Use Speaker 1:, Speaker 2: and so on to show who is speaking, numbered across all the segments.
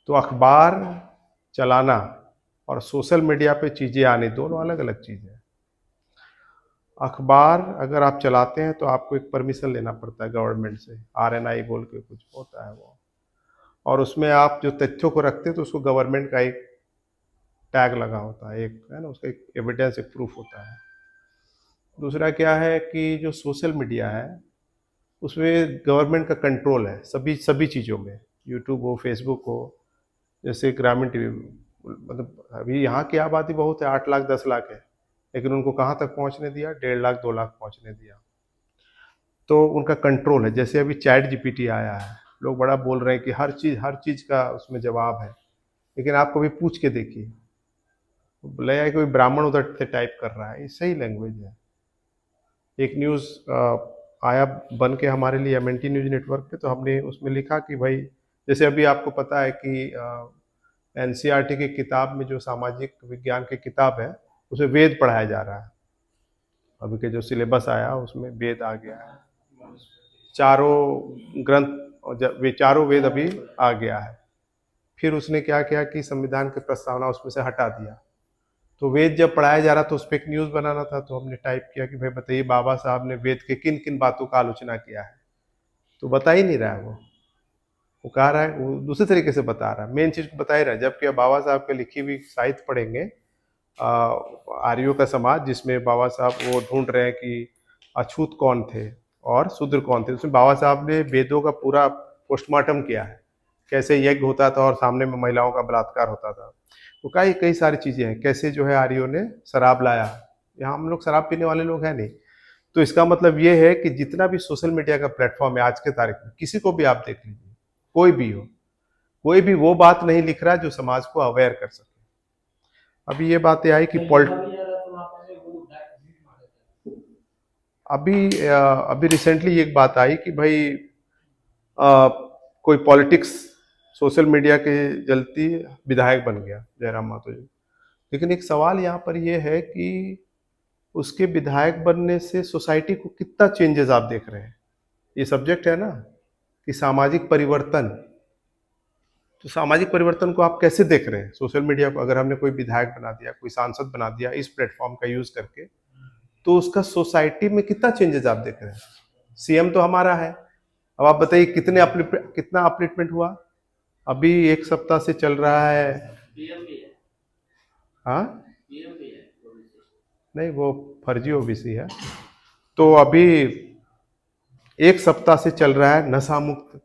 Speaker 1: तो अखबार चलाना और सोशल मीडिया पे चीज़ें आनी दोनों अलग अलग चीज़ है। अखबार अगर आप चलाते हैं तो आपको एक परमिशन लेना पड़ता है गवर्नमेंट से, आरएनआई बोल के कुछ होता है वो, और उसमें आप जो तथ्यों को रखते हैं तो उसको गवर्नमेंट का एक टैग लगा होता है, एक है ना, उसका एक एविडेंस, एक प्रूफ होता है। दूसरा क्या है कि जो सोशल मीडिया है उसमें गवर्नमेंट का कंट्रोल है सभी सभी चीज़ों में, यूट्यूब हो, फेसबुक हो, जैसे ग्रामीण टीवी, मतलब अभी यहाँ की आबादी बहुत है, 8 लाख 10 लाख है, लेकिन उनको कहाँ तक पहुँचने दिया, 1.5 लाख 2 लाख पहुँचने दिया। तो उनका कंट्रोल है। जैसे अभी चैट जीपीटी आया है, लोग बड़ा बोल रहे हैं कि हर चीज़ का उसमें जवाब है, लेकिन आप कभी पूछ के देखिए, लगेगा कोई ब्राह्मण उधर से टाइप कर रहा है, ये सही लैंग्वेज है। एक न्यूज़ आया बन के हमारे लिए एमएनटी न्यूज़ नेटवर्क पे, तो हमने उसमें लिखा कि भाई जैसे अभी आपको पता है कि एनसीईआरटी की किताब में जो सामाजिक विज्ञान की किताब है उसमें वेद पढ़ाया जा रहा है। अभी के जो सिलेबस आया उसमें वेद आ गया है, चारों ग्रंथ और वे चारों वेद अभी आ गया है। फिर उसने क्या किया कि संविधान की प्रस्तावना उसमें से हटा दिया। तो वेद जब पढ़ाया जा रहा था उस पर एक न्यूज़ बनाना था, तो हमने टाइप किया कि भाई बताइए बाबा साहब ने वेद के किन किन बातों का आलोचना किया है, तो बता ही नहीं रहा है वो कह रहा है, वो दूसरे तरीके से बता रहा है, मेन चीज़ को बता ही रहा है। जबकि अब बाबा साहब की लिखी हुई साहित्य पढ़ेंगे, आर्यों का समाज, जिसमें बाबा साहब वो ढूंढ रहे हैं कि अछूत कौन थे और शूद्र कौन थे, उसमें बाबा साहब ने वेदों का पूरा पोस्टमार्टम किया है, कैसे यज्ञ होता था और सामने में महिलाओं का बलात्कार होता था। तो कई कई सारी चीज़ें हैं, कैसे जो है आर्यों ने शराब लाया। यहाँ हम लोग शराब पीने वाले लोग हैं नहीं। तो इसका मतलब ये है कि जितना भी सोशल मीडिया का प्लेटफॉर्म है आज के तारीख में, किसी को भी आप देख लीजिए, कोई भी हो, कोई भी वो बात नहीं लिख रहा जो समाज को अवेयर कर सके। अभी ये बातें आई कि अभी रिसेंटली एक बात आई कि भाई कोई पॉलिटिक्स सोशल मीडिया के जलती विधायक बन गया, जयराम मातो जी। लेकिन एक सवाल यहाँ पर ये है कि उसके विधायक बनने से सोसाइटी को कितना चेंजेस आप देख रहे हैं। ये सब्जेक्ट है ना कि सामाजिक परिवर्तन, तो सामाजिक परिवर्तन को आप कैसे देख रहे हैं सोशल मीडिया को? अगर हमने कोई विधायक बना दिया, कोई सांसद बना दिया इस प्लेटफॉर्म का यूज करके, तो उसका सोसाइटी में कितना चेंजेस आप देख रहे हैं? सीएम तो हमारा है, अब आप बताइए कितना अपलिफ्टमेंट हुआ? अभी एक सप्ताह से चल रहा है। हाँ, नहीं वो फर्जी ओबीसी है। तो अभी एक सप्ताह से चल रहा है नशा मुक्त,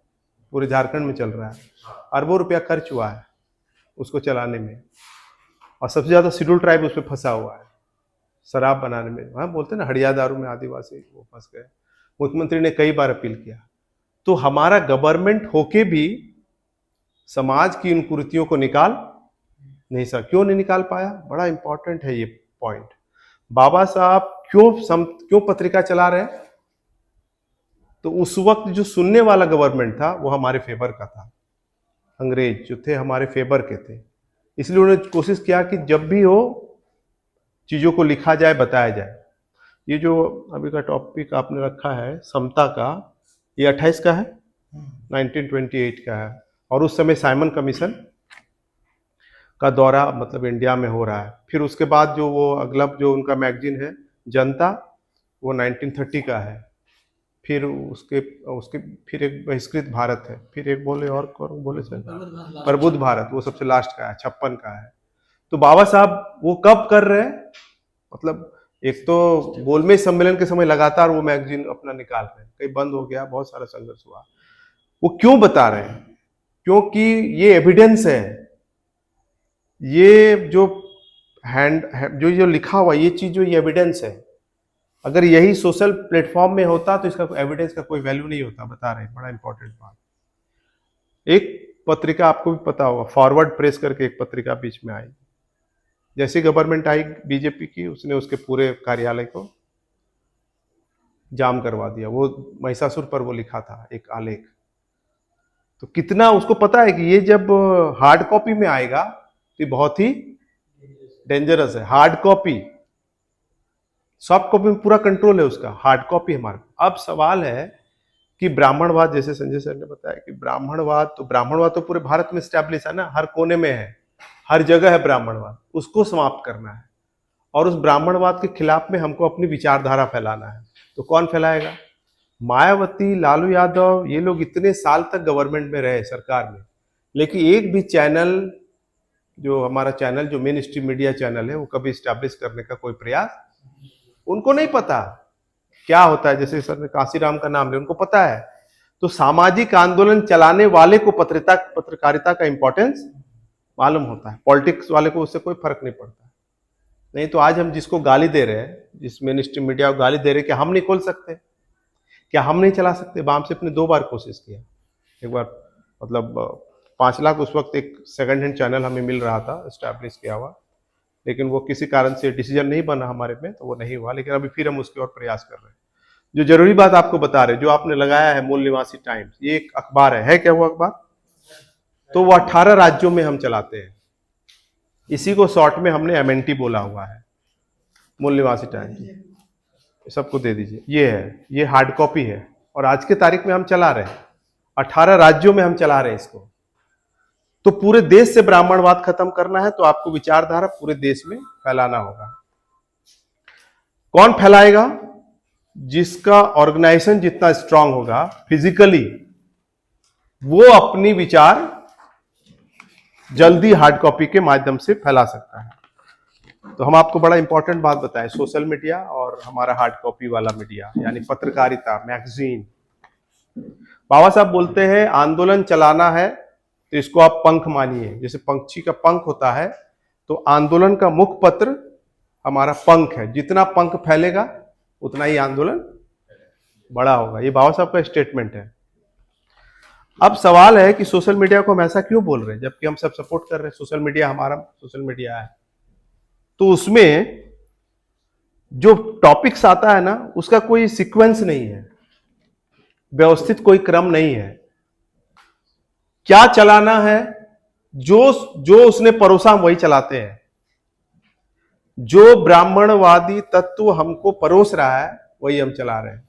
Speaker 1: पूरे झारखंड में चल रहा है, अरबों रुपया खर्च हुआ है उसको चलाने में, और सबसे ज्यादा शेड्यूल ट्राइब उस पर फंसा हुआ है शराब बनाने में। हाँ, बोलते हैं ना हड़िया दारू में आदिवासी वो फंस गए। मुख्यमंत्री ने कई बार अपील किया। तो हमारा गवर्नमेंट होके भी समाज की इन कुरीतियों को निकाल नहीं सका। क्यों नहीं निकाल पाया? बड़ा इंपॉर्टेंट है ये पॉइंट। बाबा साहब क्यों पत्रिका चला रहे हैं? तो उस वक्त जो सुनने वाला गवर्नमेंट था वो हमारे फेवर का था, अंग्रेज जो थे हमारे फेवर के थे, इसलिए उन्होंने कोशिश किया कि जब भी हो चीजों को लिखा जाए, बताया जाए। ये जो अभी का टॉपिक आपने रखा है समता का, ये 28 का है, 1928 का है, और उस समय साइमन कमीशन का दौरा मतलब इंडिया में हो रहा है। फिर उसके बाद जो वो अगला जो उनका मैगजीन है जनता, वो 1930 का है। फिर उसके उसके फिर एक बहिष्कृत भारत है, फिर एक बोले और कौन बोले सर, प्रबुद्ध भारत, वो सबसे लास्ट का है, 56 का है। तो बाबा साहब वो कब कर रहे हैं? मतलब एक तो गोलमेज सम्मेलन के समय लगातार वो मैगजीन अपना निकाल रहे हैं, कहीं बंद हो गया, बहुत सारा संघर्ष हुआ। वो क्यों बता रहे हैं? क्योंकि ये एविडेंस है, ये जो जो लिखा हुआ ये चीज जो ये एविडेंस है। अगर यही सोशल प्लेटफॉर्म में होता तो इसका एविडेंस का कोई वैल्यू नहीं होता। बता रहे हैं, बड़ा इंपॉर्टेंट बात। एक पत्रिका आपको भी पता होगा, फॉरवर्ड प्रेस करके एक पत्रिका बीच में आई, जैसी गवर्नमेंट आई बीजेपी की, उसने उसके पूरे कार्यालय को जाम करवा दिया। वो महिषासुर पर वो लिखा था एक आलेख। तो कितना उसको पता है कि ये जब हार्ड कॉपी में आएगा तो ये बहुत ही डेंजरस है। हार्ड कॉपी, सॉफ्ट कॉपी में पूरा कंट्रोल है उसका, हार्ड कॉपी हमारा। अब सवाल है कि ब्राह्मणवाद, जैसे संजय सर ने बताया कि ब्राह्मणवाद तो पूरे भारत में स्टैब्लिश है ना, हर कोने में है, हर जगह है ब्राह्मणवाद, उसको समाप्त करना है। और उस ब्राह्मणवाद के खिलाफ में हमको अपनी विचारधारा फैलाना है। तो कौन फैलाएगा? मायावती, लालू यादव, ये लोग इतने साल तक गवर्नमेंट में रहे, सरकार में, लेकिन एक भी चैनल, जो हमारा चैनल, जो मेन स्ट्रीम मीडिया चैनल है, वो कभी स्टैब्लिश करने का कोई प्रयास, उनको नहीं पता क्या होता है। जैसे सर ने कांसीराम का नाम लिया, उनको पता है। तो सामाजिक आंदोलन चलाने वाले को पत्रकारिता का इंपॉर्टेंस मालूम होता है, पॉलिटिक्स वाले को उससे कोई फर्क नहीं पड़ता। नहीं तो आज हम जिसको गाली दे रहे हैं, जिस मेन स्ट्रीम मीडिया को गाली दे रहे हैं, क्या हम नहीं खोल सकते? क्या हम नहीं चला सकते? वामसिफ ने 2 बार कोशिश किया। एक बार मतलब 5 लाख उस वक्त एक सेकंड हैंड चैनल हमें मिल रहा था एस्टैब्लिश किया हुआ, लेकिन वो किसी कारण से डिसीजन नहीं बना हमारे में, तो वो नहीं हुआ। लेकिन अभी फिर हम उसकी ओर प्रयास कर रहे हैं। जो जरूरी बात आपको बता रहे, जो आपने लगाया है मूल निवासी टाइम्स, ये एक अखबार है क्या वो अखबार? तो वो 18 राज्यों में हम चलाते हैं। इसी को शॉर्ट में हमने MNT बोला हुआ है, मूल निवासी टाइम्स। सबको दे दीजिए। ये है, ये हार्ड कॉपी है, और आज के तारीख में हम चला रहे हैं, 18 राज्यों में हम चला रहे हैं इसको। तो पूरे देश से ब्राह्मणवाद खत्म करना है, तो आपको विचारधारा पूरे देश में फैलाना होगा। कौन फैलाएगा? जिसका ऑर्गेनाइजेशन जितना स्ट्रांग होगा फिजिकली, वो अपनी विचार जल्दी हार्ड कॉपी के माध्यम से फैला सकता है। तो हम आपको बड़ा इंपॉर्टेंट बात बताएं, सोशल मीडिया और हमारा हार्ड कॉपी वाला मीडिया, यानी पत्रकारिता, मैगजीन। बाबा साहब बोलते हैं आंदोलन चलाना है तो इसको आप पंख मानिए। जैसे पंछी का पंख होता है, तो आंदोलन का मुख पत्र हमारा पंख है। जितना पंख फैलेगा उतना ही आंदोलन बड़ा होगा। ये बाबा साहब का स्टेटमेंट है। अब सवाल है कि सोशल मीडिया को हम ऐसा क्यों बोल रहे हैं, जबकि हम सब सपोर्ट कर रहे हैं, सोशल मीडिया हमारा सोशल मीडिया है। तो उसमें जो टॉपिक्स आता है ना, उसका कोई सीक्वेंस नहीं है, व्यवस्थित कोई क्रम नहीं है। क्या चलाना है, जो उसने परोसा हम वही चलाते हैं। जो ब्राह्मणवादी तत्व हमको परोस रहा है वही हम चला रहे हैं।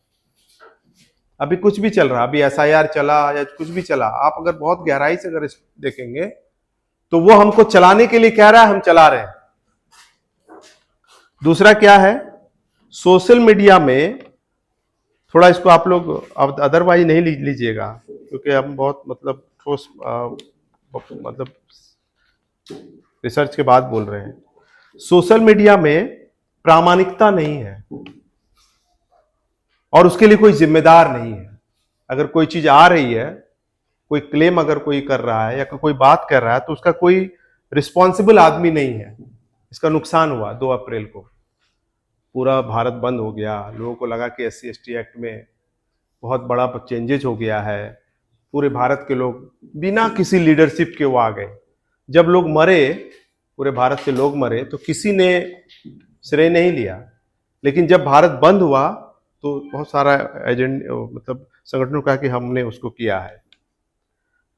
Speaker 1: अभी कुछ भी चल रहा, अभी SIR चला या कुछ भी चला, आप अगर बहुत गहराई से अगर देखेंगे तो वो हमको चलाने के लिए कह रहा है, हम चला रहे हैं। दूसरा क्या है, सोशल मीडिया में थोड़ा इसको आप लोग अदरवाइज नहीं लीजिएगा, क्योंकि हम बहुत मतलब ठोस मतलब रिसर्च के बाद बोल रहे हैं। सोशल मीडिया में प्रामाणिकता नहीं है और उसके लिए कोई जिम्मेदार नहीं है। अगर कोई चीज आ रही है, कोई क्लेम अगर कोई कर रहा है या कोई बात कर रहा है, तो उसका कोई रिस्पॉन्सिबल आदमी नहीं है। इसका नुकसान हुआ 2 अप्रैल को, पूरा भारत बंद हो गया। लोगों को लगा कि SC/ST एक्ट में बहुत बड़ा चेंजेज हो गया है। पूरे भारत के लोग बिना किसी लीडरशिप के वो आ गए। जब लोग मरे, पूरे भारत से लोग मरे, तो किसी ने श्रेय नहीं लिया। लेकिन जब भारत बंद हुआ तो बहुत सारा मतलब संगठनों का कि हमने उसको किया है।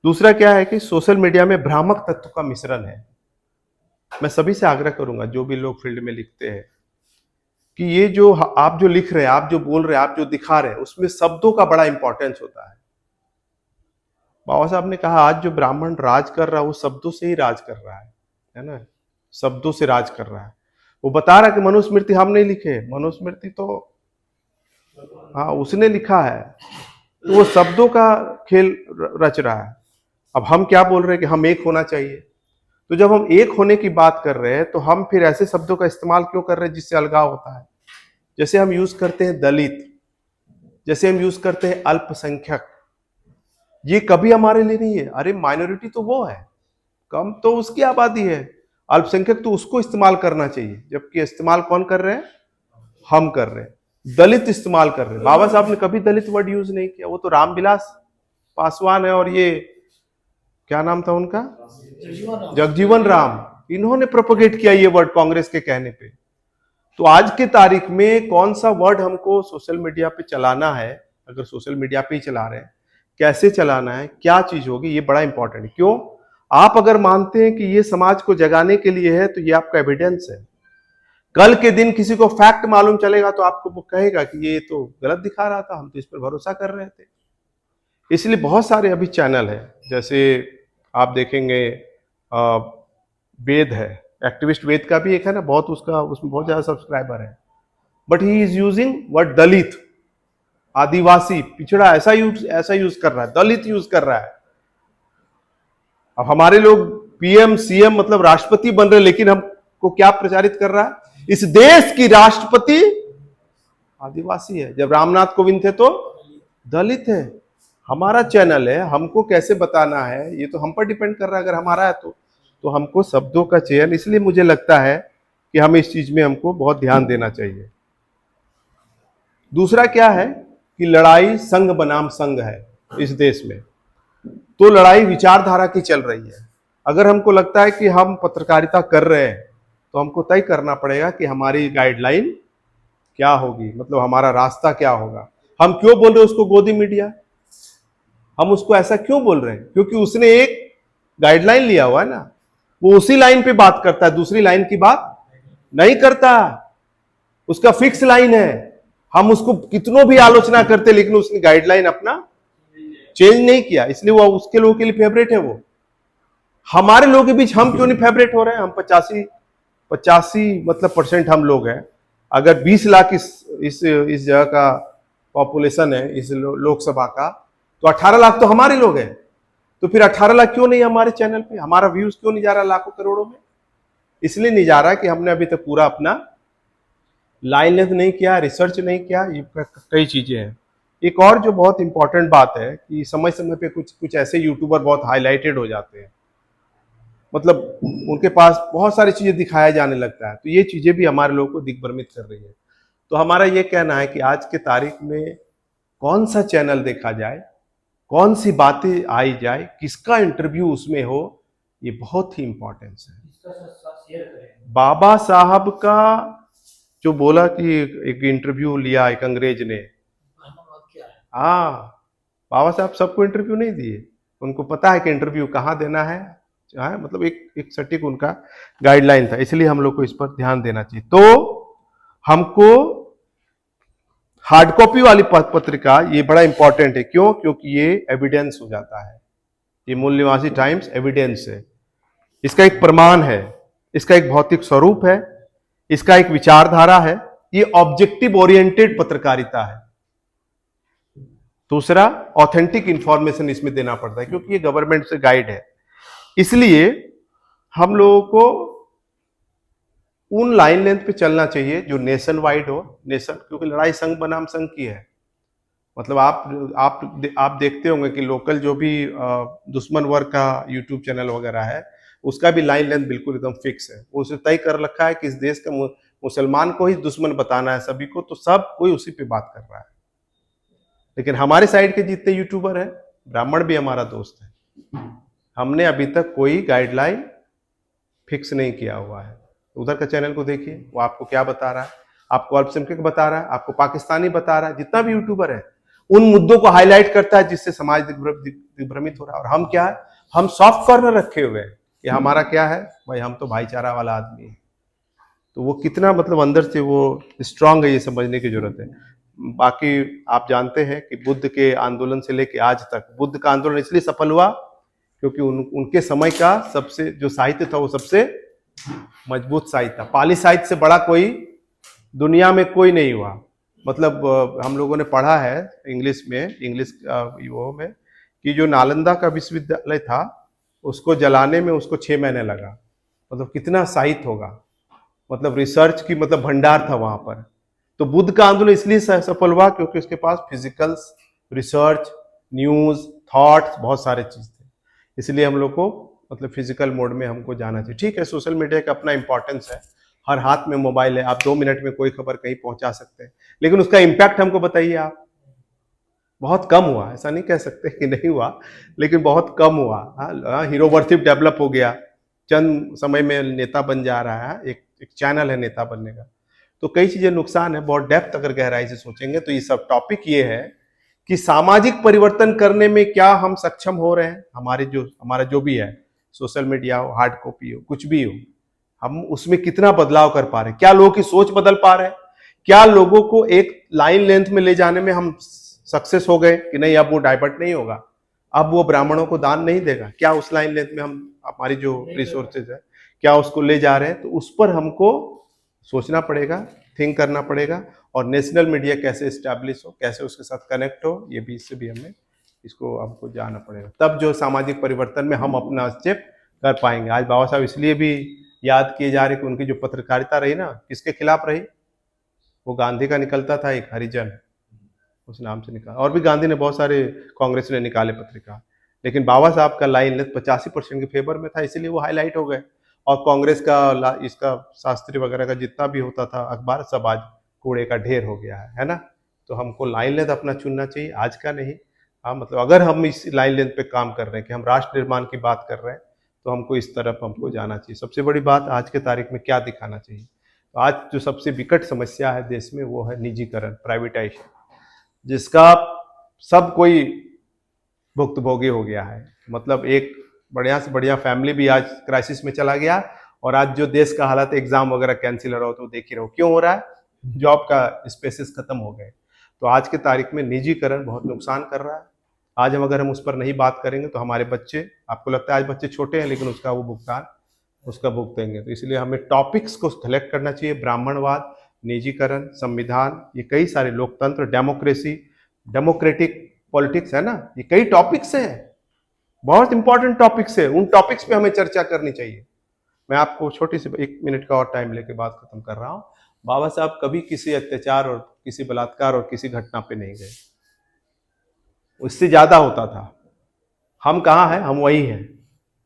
Speaker 1: दूसरा क्या है कि सोशल मीडिया में भ्रामक तत्व का मिश्रण है। मैं सभी से आग्रह करूंगा, जो भी लोग फील्ड में लिखते हैं, कि ये जो आप जो लिख रहे हैं, आप जो बोल रहे हैं, आप जो दिखा रहे हैं, उसमें शब्दों का बड़ा इंपॉर्टेंस होता है। बाबा साहब ने कहा आज जो ब्राह्मण राज कर रहा है वो शब्दों से ही राज कर रहा है ना, शब्दों से राज कर रहा है। वो बता रहा है कि मनुस्मृति हम नहीं लिखे, मनुस्मृति तो हाँ उसने लिखा है, तो वो शब्दों का खेल रच रहा है। अब हम क्या बोल रहे हैं कि हम एक होना चाहिए। तो जब हम एक होने की बात कर रहे हैं, तो हम फिर ऐसे शब्दों का इस्तेमाल क्यों कर रहे हैं जिससे अलगाव होता है। जैसे हम यूज करते हैं दलित, जैसे हम यूज करते हैं अल्पसंख्यक, ये कभी हमारे लिए नहीं है। अरे माइनॉरिटी तो वो है, कम तो उसकी आबादी है, अल्पसंख्यक तो उसको इस्तेमाल करना चाहिए, जबकि इस्तेमाल कौन कर रहे हैं, हम कर रहे हैं। दलित इस्तेमाल कर रहे हैं। बाबा साहब ने कभी दलित वर्ड यूज नहीं किया। वो तो रामविलास पासवान है और ये क्या नाम था उनका, जगजीवन राम, इन्होंने प्रोपोगेट किया ये वर्ड कांग्रेस के कहने पे। तो आज के तारीख में कौन सा वर्ड हमको सोशल मीडिया पे चलाना है, अगर सोशल मीडिया पे ही चला रहे हैं, कैसे चलाना है, क्या चीज होगी, ये बड़ा इंपॉर्टेंट है। क्यों? आप अगर मानते हैं कि ये समाज को जगाने के लिए है, तो ये आपका एविडेंस है। कल के दिन किसी को फैक्ट मालूम चलेगा तो आपको वो कहेगा कि ये तो गलत दिखा रहा था, हम तो इस पर भरोसा कर रहे थे। इसलिए बहुत सारे अभी चैनल है, जैसे आप देखेंगे वेद है, एक्टिविस्ट वेद का भी एक है ना, बहुत उसका उसमें बहुत ज्यादा सब्सक्राइबर है, but he is using word Dalit, Adivasi, पिछड़ा, ऐसा यूज कर रहा है, दलित यूज कर रहा है। अब हमारे लोग पीएम सीएम मतलब राष्ट्रपति बन रहे, लेकिन हमको क्या प्रचारित कर रहा है, इस देश की राष्ट्रपति आदिवासी है, जब रामनाथ कोविंद थे तो दलित है। हमारा चैनल है, हमको कैसे बताना है ये तो हम पर डिपेंड कर रहा है, अगर हमारा है तो हमको शब्दों का चयन, इसलिए मुझे लगता है कि हम इस चीज में हमको बहुत ध्यान देना चाहिए। दूसरा क्या है कि लड़ाई संघ बनाम संघ है इस देश में, तो लड़ाई विचारधारा की चल रही है। अगर हमको लगता है कि हम पत्रकारिता कर रहे हैं तो हमको तय करना पड़ेगा कि हमारी गाइडलाइन क्या होगी, मतलब हमारा रास्ता क्या होगा। हम क्यों बोल रहे हैं उसको गोदी मीडिया, हम उसको ऐसा क्यों बोल रहे हैं, क्योंकि उसने एक गाइडलाइन लिया हुआ है ना, वो उसी लाइन पे बात करता है, दूसरी लाइन की बात नहीं करता, उसका फिक्स लाइन है। हम उसको कितनों भी आलोचना करते, लेकिन उसने गाइडलाइन अपना चेंज नहीं किया, इसलिए वो उसके लोगों के लिए फेवरेट है। वो हमारे लोगों के बीच हम क्यों नहीं फेवरेट हो रहे हैं, हम 85 मतलब % हम लोग हैं। अगर 20 लाख इस जगह का पॉपुलेशन है, इस लोकसभा का, तो 18 लाख तो हमारे लोग हैं। तो फिर 18 लाख क्यों नहीं हमारे चैनल पे, हमारा व्यूज क्यों नहीं जा रहा लाखों करोड़ों में? इसलिए नहीं जा रहा कि हमने अभी तक पूरा अपना लाइन लेंथ नहीं किया, रिसर्च नहीं किया, ये कई चीजें हैं। एक और जो बहुत इंपॉर्टेंट बात है कि समय समय पे कुछ ऐसे यूट्यूबर बहुत हाईलाइटेड हो जाते हैं, मतलब उनके पास बहुत सारी चीजें दिखाया जाने लगता है, तो ये चीजें भी हमारे लोगों को दिग्भ्रमित कर रही है। तो हमारा ये कहना है कि आज के तारीख में कौन सा चैनल देखा जाए, कौन सी बातें आई जाए, किसका इंटरव्यू उसमें हो, ये बहुत ही इंपॉर्टेंस है। बाबा साहब का जो बोला कि एक इंटरव्यू लिया एक अंग्रेज ने, हाँ, बाबा साहब सबको इंटरव्यू नहीं दिए, उनको पता है कि इंटरव्यू कहाँ देना है, मतलब एक सटीक उनका गाइडलाइन था, इसलिए हम लोग को इस पर ध्यान देना चाहिए। तो हमको हार्ड कॉपी वाली पत्रिका ये बड़ा इंपॉर्टेंट है, क्यों? क्योंकि ये एविडेंस हो जाता है, ये मूल निवासी टाइम्स एविडेंस है, इसका एक प्रमाण है, इसका एक भौतिक स्वरूप है, इसका एक विचारधारा है, ये ऑब्जेक्टिव ओरिएंटेड पत्रकारिता है। दूसरा, ऑथेंटिक इंफॉर्मेशन इसमें देना पड़ता है, क्योंकि ये गवर्नमेंट से गाइड है। इसलिए हम लोगों को उन लाइन लेंथ पे चलना चाहिए जो नेशन वाइड हो, क्योंकि लड़ाई संघ बनाम संघ की है। मतलब आप देखते होंगे कि लोकल जो भी दुश्मन वर्ग का यूट्यूब चैनल वगैरह है, उसका भी लाइन लेंथ बिल्कुल एकदम फिक्स है, वो उसे तय कर रखा है कि इस देश का मुसलमान को ही दुश्मन बताना है सभी को, तो सब कोई उसी पे बात कर रहा है। लेकिन हमारे साइड के जितने यूट्यूबर हैं, ब्राह्मण भी हमारा दोस्त है, हमने अभी तक कोई गाइडलाइन फिक्स नहीं किया हुआ है। उधर का चैनल को देखिए, वो आपको क्या बता रहा है, आपको अल्पसंख्यक बता रहा है, आपको पाकिस्तानी बता रहा है, जितना भी यूट्यूबर है उन मुद्दों को हाईलाइट करता है जिससे समाज दिग्भ्रमित हो रहा है। और हम क्या है, हम सॉफ्ट कॉर्नर रखे हुए हैं कि हमारा क्या है भाई, हम तो भाईचारा वाला आदमी है। तो वो कितना मतलब अंदर से वो स्ट्रांग है, ये समझने की जरूरत है। बाकी आप जानते हैं कि बुद्ध के आंदोलन से लेकर आज तक, बुद्ध का आंदोलन इसलिए सफल हुआ क्योंकि उनके समय का सबसे जो साहित्य था वो सबसे मजबूत साहित्य था। पाली साहित्य से बड़ा कोई दुनिया में कोई नहीं हुआ। मतलब हम लोगों ने पढ़ा है इंग्लिश वो में कि जो नालंदा का विश्वविद्यालय था उसको जलाने में उसको 6 महीने लगा। मतलब कितना साहित्य होगा, मतलब रिसर्च की मतलब भंडार था वहां पर। तो बुद्ध का आंदोलन इसलिए सफल हुआ क्योंकि उसके पास फिजिकल्स, रिसर्च, न्यूज, थॉट्स, बहुत सारे चीज थे। इसलिए हम लोग को मतलब फिजिकल मोड में हमको जाना चाहिए। ठीक है, सोशल मीडिया का अपना इंपॉर्टेंस है, हर हाथ में मोबाइल है, आप 2 मिनट में कोई खबर कहीं पहुंचा सकते हैं, लेकिन उसका इम्पैक्ट हमको बताइए आप। बहुत कम हुआ, ऐसा नहीं कह सकते कि नहीं हुआ, लेकिन बहुत कम हुआ। हीरो वर्शिप डेवलप हो गया, चंद समय में नेता बन जा रहा है, एक चैनल है नेता बनने का। तो कई चीजें नुकसान है, बहुत डेप्थ अगर गहराई से सोचेंगे तो ये सब टॉपिक ये है कि सामाजिक परिवर्तन करने में क्या हम सक्षम हो रहे हैं। हमारा जो भी है, सोशल मीडिया हो, हार्ड कॉपी हो, कुछ भी हो, हम उसमें कितना बदलाव कर पा रहे हैं, क्या लोगों की सोच बदल पा रहे हैं, क्या लोगों को एक लाइन लेंथ में ले जाने में हम सक्सेस हो गए कि नहीं, अब वो डाइवर्ट नहीं होगा, अब वो ब्राह्मणों को दान नहीं देगा, क्या उस लाइन लेंथ में हम हमारी जो रिसोर्सेज है क्या उसको ले जा रहे हैं, तो उस पर हमको सोचना पड़ेगा, थिंक करना पड़ेगा। और नेशनल मीडिया कैसे इस्टेब्लिश हो, कैसे उसके साथ कनेक्ट हो, ये भी इससे भी हमें इसको हमको जानना पड़ेगा, तब जो सामाजिक परिवर्तन में हम अपना स्टेप कर पाएंगे। आज बाबा साहब इसलिए भी याद किए जा रहे कि उनकी जो पत्रकारिता रही ना, किसके खिलाफ रही, वो गांधी का निकलता था एक हरिजन, उस नाम से निकाला, और भी गांधी ने बहुत सारे कांग्रेस ने निकाले पत्रिका, लेकिन बाबा साहब का लाइन लेंथ 85% के फेवर में था, इसीलिए वो हाईलाइट हो गए। और कांग्रेस का इसका शास्त्री वगैरह का जितना भी होता था अखबार, सब आज कूड़े का ढेर हो गया है ना। तो हमको लाइन लेंथ अपना चुनना चाहिए, आज का नहीं। हाँ, मतलब अगर हम इस लाइन लेंथ पे काम कर रहे हैं कि हम राष्ट्र निर्माण की बात कर रहे हैं, तो हमको इस तरफ हमको जाना चाहिए। सबसे बड़ी बात आज के तारीख में क्या दिखाना चाहिए, तो आज जो सबसे विकट समस्या है देश में वो है निजीकरण, प्राइवेटाइजेशन, जिसका सब कोई भुक्तभोगी हो गया है। मतलब एक बढ़िया से बढ़िया फैमिली भी आज क्राइसिस में चला गया, और आज जो देश का हालत, एग्जाम वगैरह कैंसिल हो रहा हो तो देख ही रहो क्यों हो रहा है, जॉब का स्पेसेस खत्म हो गए। तो आज के तारीख में निजीकरण बहुत नुकसान कर रहा है। आज हम अगर हम उस पर नहीं बात करेंगे तो हमारे बच्चे, आपको लगता है आज बच्चे छोटे हैं लेकिन उसका वो भुगतान उसका भुगतेंगे। तो इसलिए हमें टॉपिक्स को सेलेक्ट करना चाहिए, ब्राह्मणवाद, निजीकरण, संविधान, ये कई सारे, लोकतंत्र, डेमोक्रेसी, डेमोक्रेटिक पॉलिटिक्स है ना, ये कई टॉपिक्स हैं, बहुत इंपॉर्टेंट टॉपिक्स है, उन टॉपिक्स पे हमें चर्चा करनी चाहिए। मैं आपको छोटी सी 1 मिनट का और टाइम लेके बात खत्म कर रहा हूँ। बाबा साहब कभी किसी अत्याचार और किसी बलात्कार और किसी घटना पे नहीं गए, उससे ज्यादा होता था। हम कहाँ हैं, हम वही हैं,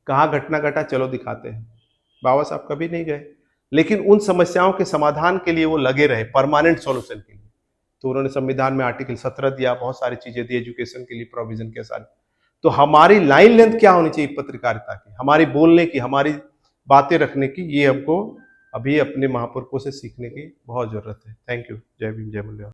Speaker 1: कहाँ घटना घटा चलो दिखाते हैं। बाबा साहब कभी नहीं गए, लेकिन उन समस्याओं के समाधान के लिए वो लगे रहे, परमानेंट सॉल्यूशन के लिए। तो उन्होंने संविधान में आर्टिकल 17 दिया, बहुत सारी चीजें दी, एजुकेशन के लिए प्रोविजन के साथ। तो हमारी लाइन लेंथ क्या होनी चाहिए पत्रकारिता की, हमारी बोलने की, हमारी बातें रखने की, ये हमको अभी अपने महापुरुषों से सीखने की बहुत जरूरत है। Thank you. जय भीम, जय मूल्य।